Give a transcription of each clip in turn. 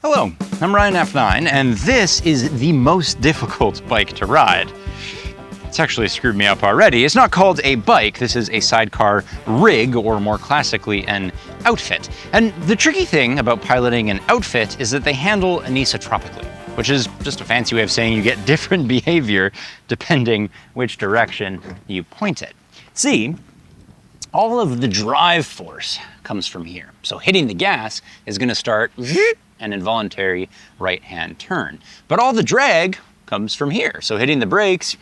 Hello, I'm Ryan F9, and this is the most difficult bike to ride. It's actually screwed me up already. It's not called a bike, this is a sidecar rig, or more classically, an outfit. And the tricky thing about piloting an outfit is that they handle anisotropically, which is just a fancy way of saying you get different behavior depending which direction you point it. See, all of the drive force comes from here. So hitting the gas is going to start an involuntary right-hand turn. But all the drag comes from here. So hitting the brakes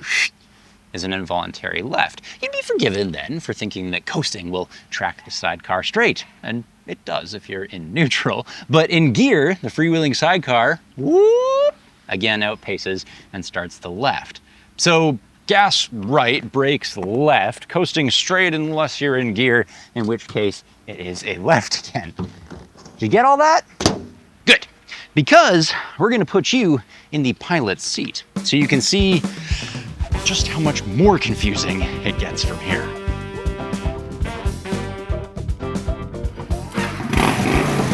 is an involuntary left. You'd be forgiven then for thinking that coasting will track the sidecar straight. And it does if you're in neutral. But in gear, the freewheeling sidecar, whoop, again outpaces and starts the left. So gas right, brakes left, coasting straight unless you're in gear, in which case it is a left again. Did you get all that? Good, because we're gonna put you in the pilot's seat so you can see just how much more confusing it gets from here.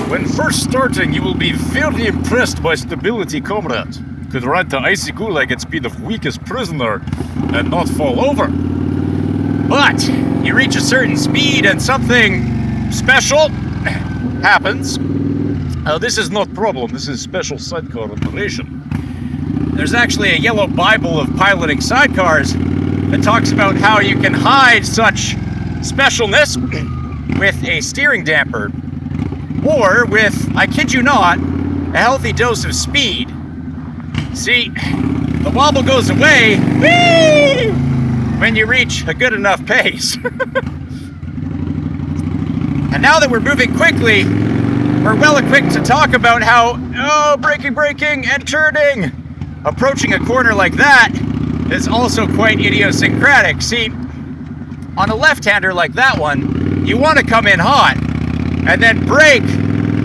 When first starting, you will be very impressed by stability, comrade. Could ride the icy gulag at speed of weakest prisoner and not fall over. But you reach a certain speed and something special happens. This is not problem, this is special sidecar operation. There's actually a yellow Bible of piloting sidecars that talks about how you can hide such specialness with a steering damper, or with, I kid you not, a healthy dose of speed. See, the wobble goes away when you reach a good enough pace. And now that we're moving quickly, we're well equipped to talk about how, braking, and turning. Approaching a corner like that is also quite idiosyncratic. See, on a left-hander like that one, you want to come in hot and then brake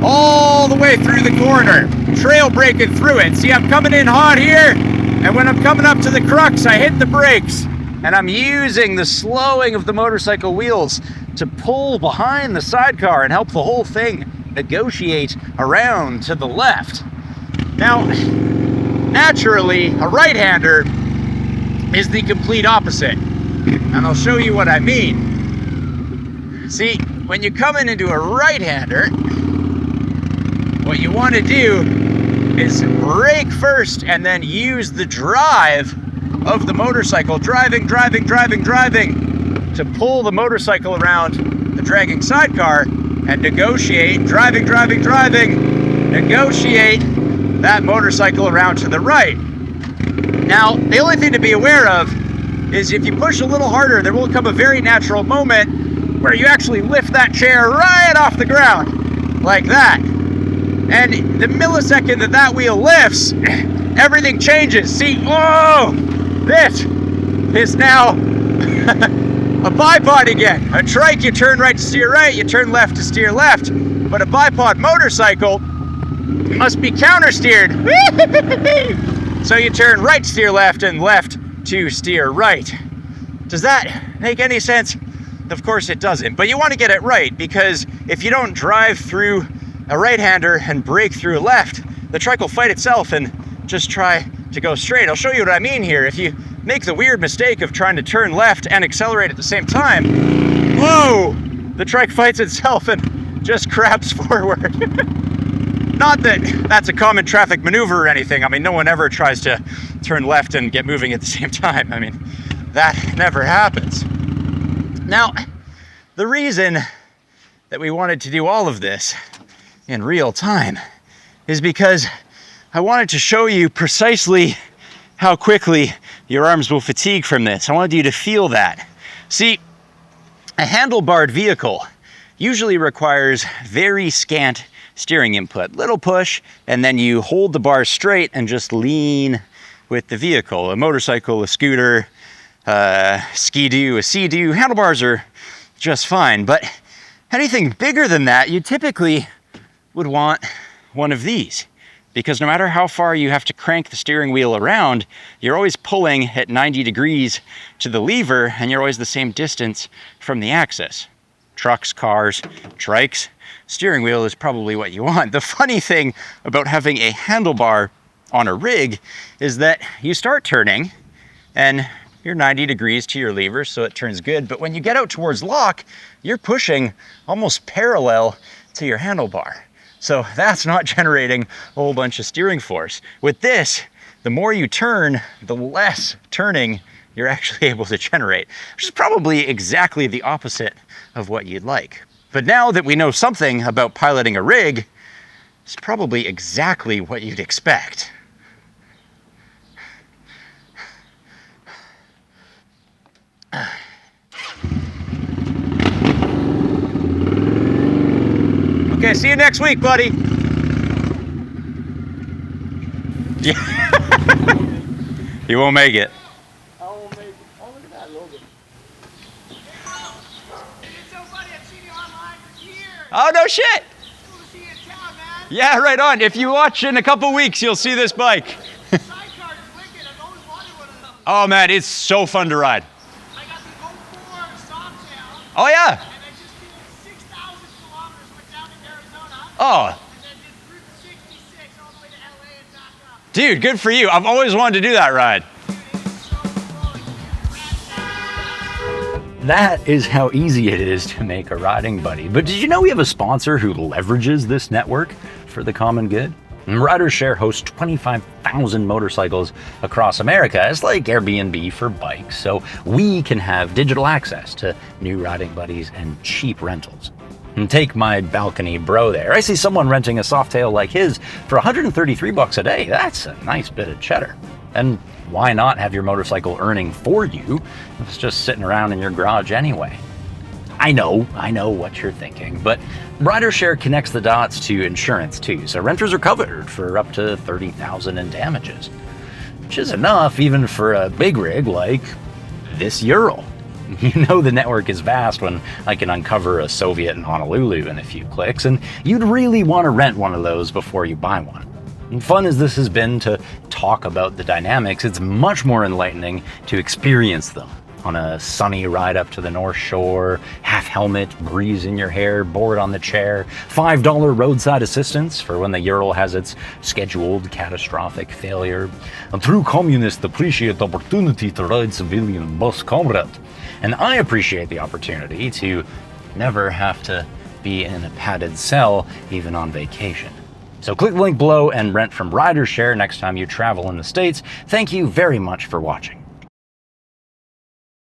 all the way through the corner, trail braking through it. See, I'm coming in hot here, and when I'm coming up to the crux, I hit the brakes, and I'm using the slowing of the motorcycle wheels to pull behind the sidecar and help the whole thing negotiate around to the left. Now, naturally, a right-hander is the complete opposite, and I'll show you what I mean. See, when you come into a right-hander, what you want to do is brake first and then use the drive of the motorcycle, driving, to pull the motorcycle around the dragging sidecar and negotiate, driving, negotiate that motorcycle around to the right. Now, the only thing to be aware of is if you push a little harder, there will come a very natural moment where you actually lift that chair right off the ground, like that. And the millisecond that that wheel lifts, everything changes. See, this is now a bipod again. A trike, you turn right to steer right, you turn left to steer left. But a bipod motorcycle must be counter-steered. So you turn right to steer left and left to steer right. Does that make any sense? Of course it doesn't, but you want to get it right, because if you don't drive through a right-hander and brake through a left, the trike will fight itself and just try to go straight. I'll show you what I mean here. If you make the weird mistake of trying to turn left and accelerate at the same time, whoa, the trike fights itself and just crabs forward. Not that that's a common traffic maneuver or anything. I mean, no one ever tries to turn left and get moving at the same time. I mean, that never happens. Now, the reason that we wanted to do all of this in real time is because I wanted to show you precisely how quickly your arms will fatigue from this. I wanted you to feel that. See, a handlebarred vehicle usually requires very scant steering input. Little push, and then you hold the bars straight and just lean with the vehicle. A motorcycle, a scooter, Ski-Doo, a Sea-Doo, handlebars are just fine. But anything bigger than that, you typically would want one of these, because no matter how far you have to crank the steering wheel around, you're always pulling at 90 degrees to the lever, and you're always the same distance from the axis. Trucks, cars, trikes, steering wheel is probably what you want. The funny thing about having a handlebar on a rig is that you start turning and you're 90 degrees to your lever, so it turns good. But when you get out towards lock, you're pushing almost parallel to your handlebar. So that's not generating a whole bunch of steering force. With this, the more you turn, the less turning you're actually able to generate, which is probably exactly the opposite of what you'd like. But now that we know something about piloting a rig, it's probably exactly what you'd expect. Okay, see you next week, buddy. Yeah. You won't make it. I won't make it. Oh, look at that Logan. So buddy, I've seen you online for years. Oh, no shit. Cool to see you in town, man. Yeah, right on. If you watch in a couple weeks, you'll see this bike. Sidecar is wicked. I've always wanted one of those. Oh man, it's so fun to ride. I got the 04 Softail, Oh yeah. and I just did 6,000 kilometers, went down to Arizona, Oh, and then did Route 66 all the way to LA and back up. dude, good for you. I've always wanted to do that ride. Dude, it is so cool. That is how easy it is to make a riding buddy. But did you know we have a sponsor who leverages this network for the common good? Ridershare hosts 25,000 motorcycles across America. It's like Airbnb for bikes, so we can have digital access to new riding buddies and cheap rentals. And take my balcony bro there. I see someone renting a Softail like his for 133 bucks a day. That's a nice bit of cheddar. And why not have your motorcycle earning for you if it's just sitting around in your garage anyway? I know what you're thinking, but Ridershare connects the dots to insurance too, so renters are covered for up to $30,000 in damages, which is enough even for a big rig like this Ural. You know the network is vast when I can uncover a Soviet in Honolulu in a few clicks, and you'd really want to rent one of those before you buy one. And fun as this has been to talk about the dynamics, it's much more enlightening to experience them. On a sunny ride up to the North Shore, half helmet, breeze in your hair, board on the chair, $5 roadside assistance for when the Ural has its scheduled catastrophic failure. A true communist appreciate the opportunity to ride civilian bus comrade. And I appreciate the opportunity to never have to be in a padded cell, even on vacation. So click the link below and rent from Ridershare next time you travel in the States. Thank you very much for watching.